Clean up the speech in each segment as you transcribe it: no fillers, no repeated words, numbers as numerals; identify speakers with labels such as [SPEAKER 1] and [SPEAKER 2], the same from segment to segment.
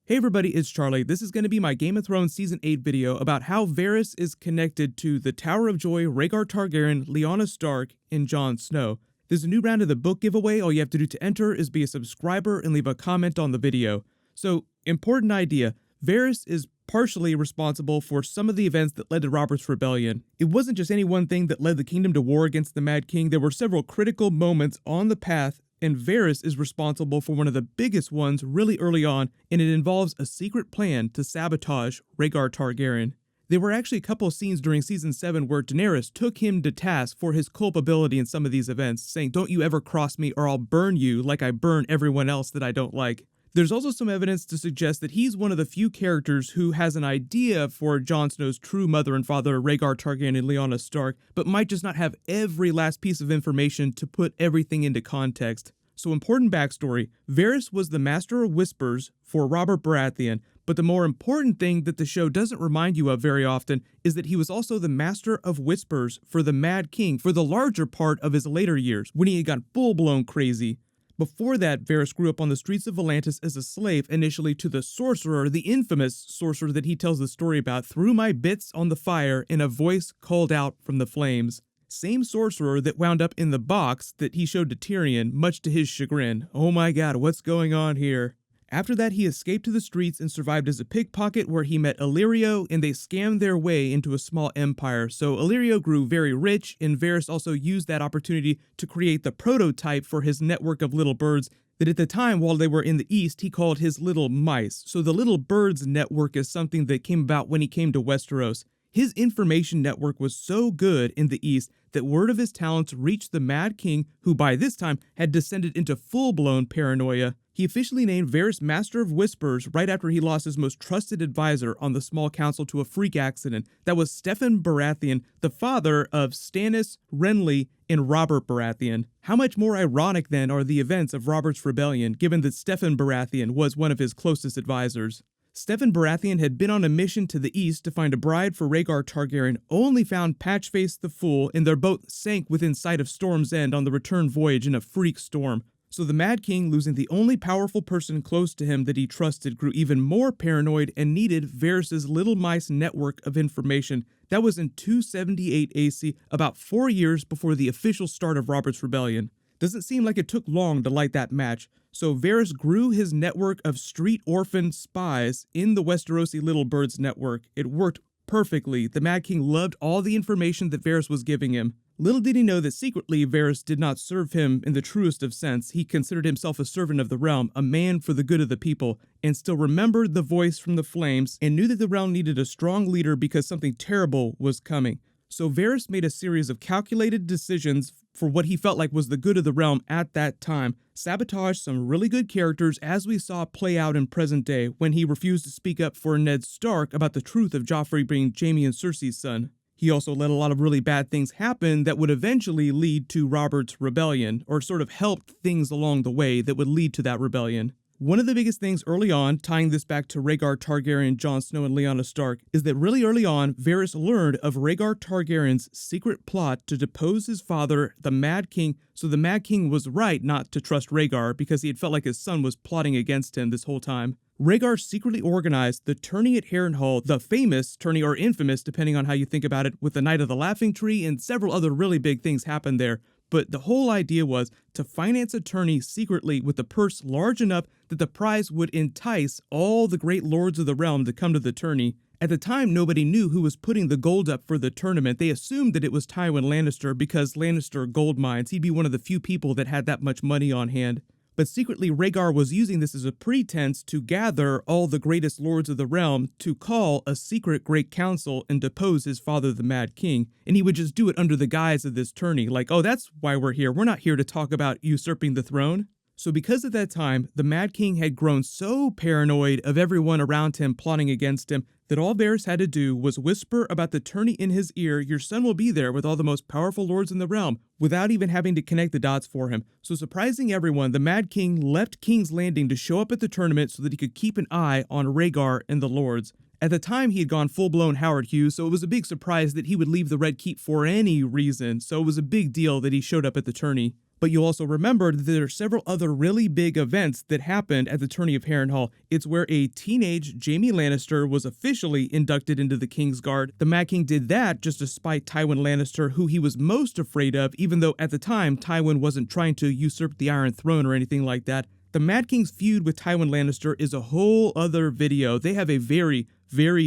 [SPEAKER 1] Hey everybody, it's Charlie. This is going to be my Game of Thrones Season 8 video about how Varys is connected to the Tower of Joy, Rhaegar Targaryen, Lyanna Stark, and Jon Snow. There's a new round of the book giveaway. All you have to do to enter is be a subscriber and leave a comment on the video. So, important idea. Varys is partially responsible for some of the events that led to Robert's Rebellion. It wasn't just any one thing that led the kingdom to war against the Mad King. There were several critical moments on the path, and Varys is responsible for one of the biggest ones really early on, and it involves a secret plan to sabotage Rhaegar Targaryen. There were actually a couple of scenes during Season 7 where Daenerys took him to task for his culpability in some of these events, saying, "Don't you ever cross me or I'll burn you like I burn everyone else that I don't like." There's also some evidence to suggest that he's one of the few characters who has an idea for Jon Snow's true mother and father, Rhaegar Targaryen and Lyanna Stark, but might just not have every last piece of information to put everything into context. So, important backstory, Varys was the Master of Whispers for Robert Baratheon, but the more important thing that the show doesn't remind you of very often is that he was also the Master of Whispers for the Mad King for the larger part of his later years, when he had gone full-blown crazy. Before that, Varys grew up on the streets of Volantis as a slave, initially to the sorcerer, the infamous sorcerer that he tells the story about, "Threw my bits on the fire and a voice called out from the flames." Same sorcerer that wound up in the box that he showed to Tyrion, much to his chagrin. Oh my god, what's going on here? After that, he escaped to the streets and survived as a pickpocket where he met Illyrio, and they scammed their way into a small empire. So Illyrio grew very rich, and Varys also used that opportunity to create the prototype for his network of little birds that at the time, while they were in the east, he called his little mice. So the little birds network is something that came about when he came to Westeros. His information network was so good in the east that word of his talents reached the Mad King, who by this time had descended into full-blown paranoia. He officially named Varys Master of Whispers right after he lost his most trusted advisor on the small council to a freak accident. That was Steffon Baratheon, the father of Stannis, Renly, and Robert Baratheon. How much more ironic then are the events of Robert's Rebellion, given that Steffon Baratheon was one of his closest advisors. Steffon Baratheon had been on a mission to the east to find a bride for Rhaegar Targaryen, only found Patchface the Fool, and their boat sank within sight of Storm's End on the return voyage in a freak storm. So the Mad King, losing the only powerful person close to him that he trusted, grew even more paranoid and needed Varys' little mice network of information. That was in 278 AC, about 4 years before the official start of Robert's Rebellion. Doesn't seem like it took long to light that match. So Varys grew his network of street orphan spies in the Westerosi Little Birds network. It worked perfectly. The Mad King loved all the information that Varys was giving him. Little did he know that secretly Varys did not serve him in the truest of sense. He considered himself a servant of the realm, a man for the good of the people, and still remembered the voice from the flames and knew that the realm needed a strong leader because something terrible was coming. So Varys made a series of calculated decisions for what he felt like was the good of the realm at that time, sabotaged some really good characters as we saw play out in present day when he refused to speak up for Ned Stark about the truth of Joffrey being Jaime and Cersei's son. He also let a lot of really bad things happen that would eventually lead to Robert's Rebellion, or sort of helped things along the way that would lead to that rebellion. One of the biggest things early on, tying this back to Rhaegar Targaryen, Jon Snow, and Lyanna Stark, is that really early on, Varys learned of Rhaegar Targaryen's secret plot to depose his father, the Mad King, so the Mad King was right not to trust Rhaegar because he had felt like his son was plotting against him this whole time. Rhaegar secretly organized the tourney at Harrenhal, the famous tourney, or infamous depending on how you think about it, with the Night of the Laughing Tree, and several other really big things happened there. But the whole idea was to finance a tourney secretly with a purse large enough that the prize would entice all the great lords of the realm to come to the tourney. At the time, nobody knew who was putting the gold up for the tournament. They assumed that it was Tywin Lannister because Lannister gold mines. He'd be one of the few people that had that much money on hand. But secretly, Rhaegar was using this as a pretense to gather all the greatest lords of the realm to call a secret great council and depose his father, the Mad King. And he would just do it under the guise of this tourney, like, "Oh, that's why we're here. We're not here to talk about usurping the throne." So because at that time, the Mad King had grown so paranoid of everyone around him plotting against him that all Varys had to do was whisper about the tourney in his ear, "Your son will be there with all the most powerful lords in the realm," without even having to connect the dots for him. So surprising everyone, the Mad King left King's Landing to show up at the tournament so that he could keep an eye on Rhaegar and the lords. At the time, he had gone full-blown Howard Hughes, so it was a big surprise that he would leave the Red Keep for any reason, so it was a big deal that he showed up at the tourney. But you'll also remember that there are several other really big events that happened at the Tourney of Harrenhal. It's where a teenage Jaime Lannister was officially inducted into the Kingsguard. The Mad King did that just to spite Tywin Lannister, who he was most afraid of, even though at the time Tywin wasn't trying to usurp the Iron Throne or anything like that. The Mad King's feud with Tywin Lannister is a whole other video. They have a very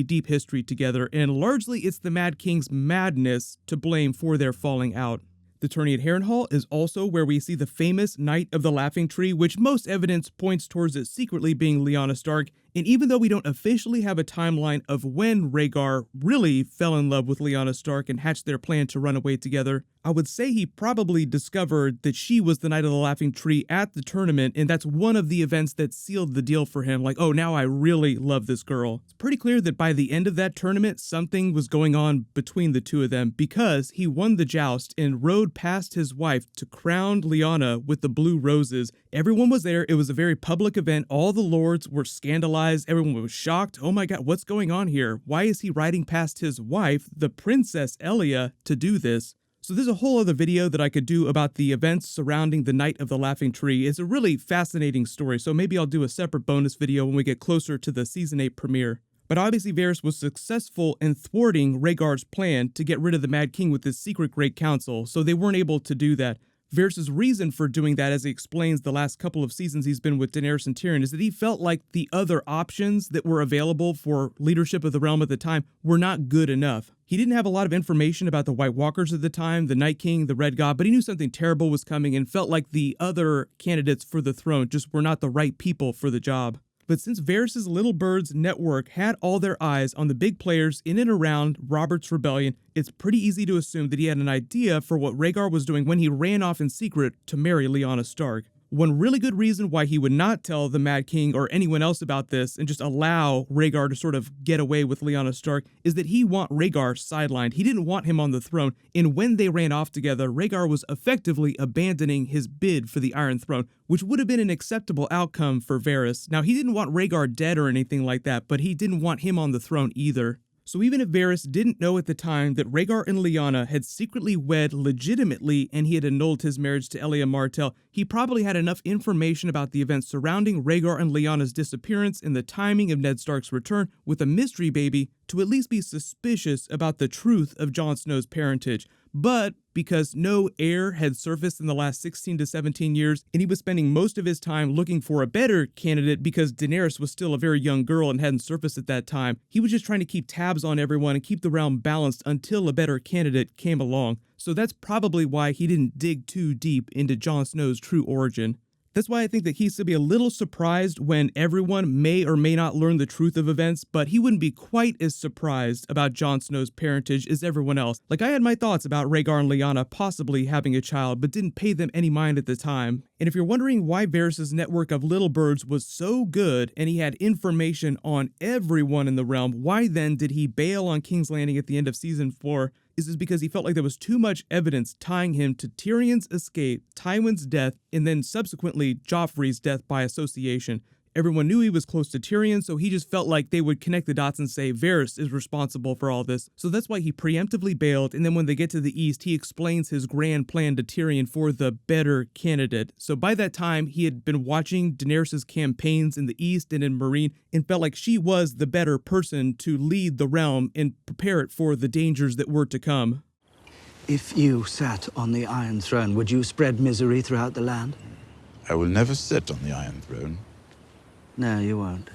[SPEAKER 1] deep history together, and largely it's the Mad King's madness to blame for their falling out. The tourney at Harrenhal is also where we see the famous Knight of the Laughing Tree, which most evidence points towards it secretly being Lyanna Stark, and even though we don't officially have a timeline of when Rhaegar really fell in love with Lyanna Stark and hatched their plan to run away together, I would say he probably discovered that she was the Knight of the Laughing Tree at the tournament, and that's one of the events that sealed the deal for him, like, oh, now I really love this girl. It's pretty clear that by the end of that tournament, something was going on between the two of them, because he won the joust and rode past his wife to crown Lyanna with the blue roses. Everyone was there. It was a very public event. All the lords were scandalized. Everyone was shocked. Oh my god, what's going on here? Why is he riding past his wife, the Princess Elia, to do this? So there's a whole other video that I could do about the events surrounding the Knight of the Laughing Tree. It's a really fascinating story, so maybe I'll do a separate bonus video when we get closer to the Season 8 premiere. But obviously Varys was successful in thwarting Rhaegar's plan to get rid of the Mad King with his secret Great Council, so they weren't able to do that. Varys' reason for doing that, as he explains the last couple of seasons he's been with Daenerys and Tyrion, is that he felt like the other options that were available for leadership of the realm at the time were not good enough. He didn't have a lot of information about the White Walkers at the time, the Night King, the Red God, but he knew something terrible was coming and felt like the other candidates for the throne just were not the right people for the job. But since Varys' Little Birds network had all their eyes on the big players in and around Robert's Rebellion, it's pretty easy to assume that he had an idea for what Rhaegar was doing when he ran off in secret to marry Lyanna Stark. One really good reason why he would not tell the Mad King or anyone else about this and just allow Rhaegar to sort of get away with Lyanna Stark is that he want Rhaegar sidelined. He didn't want him on the throne, and when they ran off together, Rhaegar was effectively abandoning his bid for the Iron Throne, which would have been an acceptable outcome for Varys. Now, he didn't want Rhaegar dead or anything like that, but he didn't want him on the throne either. So even if Varys didn't know at the time that Rhaegar and Lyanna had secretly wed legitimately and he had annulled his marriage to Elia Martell, he probably had enough information about the events surrounding Rhaegar and Lyanna's disappearance and the timing of Ned Stark's return with a mystery baby to at least be suspicious about the truth of Jon Snow's parentage. But because no heir had surfaced in the last 16 to 17 years, and he was spending most of his time looking for a better candidate because Daenerys was still a very young girl and hadn't surfaced at that time, he was just trying to keep tabs on everyone and keep the realm balanced until a better candidate came along. So that's probably why he didn't dig too deep into Jon Snow's true origin. That's why I think that he's to be a little surprised when everyone may or may not learn the truth of events, but he wouldn't be quite as surprised about Jon Snow's parentage as everyone else. Like, I had my thoughts about Rhaegar and Lyanna possibly having a child, but didn't pay them any mind at the time. And if you're wondering why Varys' network of little birds was so good and he had information on everyone in the realm, why then did he bail on King's Landing at the end of Season 4? Is because he felt like there was too much evidence tying him to Tyrion's escape, Tywin's death, and then subsequently Joffrey's death by association. Everyone knew he was close to Tyrion, so he just felt like they would connect the dots and say Varys is responsible for all this. So that's why he preemptively bailed, and then when they get to the east, he explains his grand plan to Tyrion for the better candidate. So by that time, he had been watching Daenerys' campaigns in the east and in Meereen, and felt like she was the better person to lead the realm and prepare it for the dangers that were to come.
[SPEAKER 2] If you sat on the Iron Throne, would you spread misery throughout the land?
[SPEAKER 3] I will never sit on the Iron Throne.
[SPEAKER 2] No, you won't.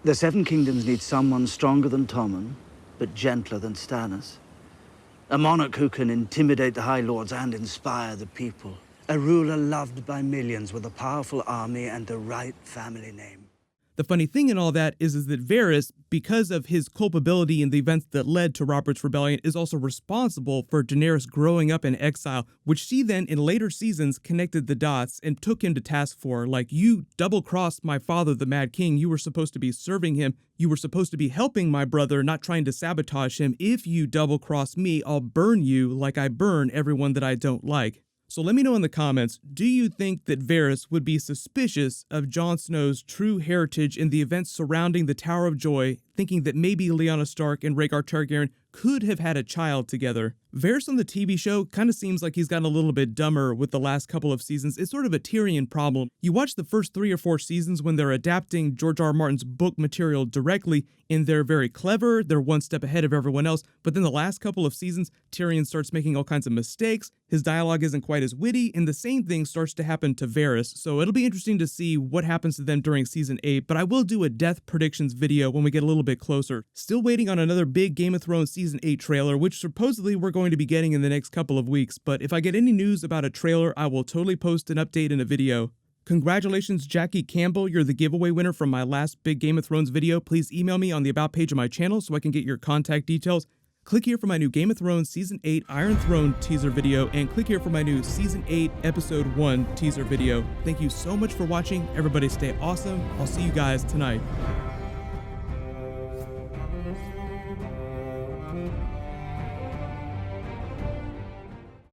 [SPEAKER 2] The Seven Kingdoms need someone stronger than Tommen, but gentler than Stannis. A monarch who can intimidate the High Lords and inspire the people. A ruler loved by millions with a powerful army and the right family name.
[SPEAKER 1] The funny thing in all that is that Varys, because of his culpability in the events that led to Robert's Rebellion, is also responsible for Daenerys growing up in exile, which she then in later seasons connected the dots and took him to task for. Like, you double-crossed my father, the Mad King. You were supposed to be serving him. You were supposed to be helping my brother, not trying to sabotage him. If you double-cross me, I'll burn you like I burn everyone that I don't like. So let me know in the comments, do you think that Varys would be suspicious of Jon Snow's true heritage in the events surrounding the Tower of Joy, thinking that maybe Lyanna Stark and Rhaegar Targaryen could have had a child together? Varys on the TV show kind of seems like he's gotten a little bit dumber with the last couple of seasons. It's sort of a Tyrion problem. You watch the first 3 or 4 seasons when they're adapting George R. R. Martin's book material directly, and they're very clever, they're one step ahead of everyone else, but then the last couple of seasons, Tyrion starts making all kinds of mistakes, his dialogue isn't quite as witty, and the same thing starts to happen to Varys, so it'll be interesting to see what happens to them during Season 8, but I will do a death predictions video when we get a little bit closer. Still waiting on another big Game of Thrones Season 8 trailer, which supposedly we're going to be getting in the next couple of weeks, but if I get any news about a trailer, I will totally post an update in a video. Congratulations, Jackie Campbell, you're the giveaway winner from my last big Game of Thrones video. Please email me on the About page of my channel so I can get your contact details. Click here for my new Game of Thrones Season 8 Iron Throne teaser video, and click here for my new Season 8 Episode 1 teaser video. Thank you so much for watching. Everybody stay awesome. I'll see you guys tonight.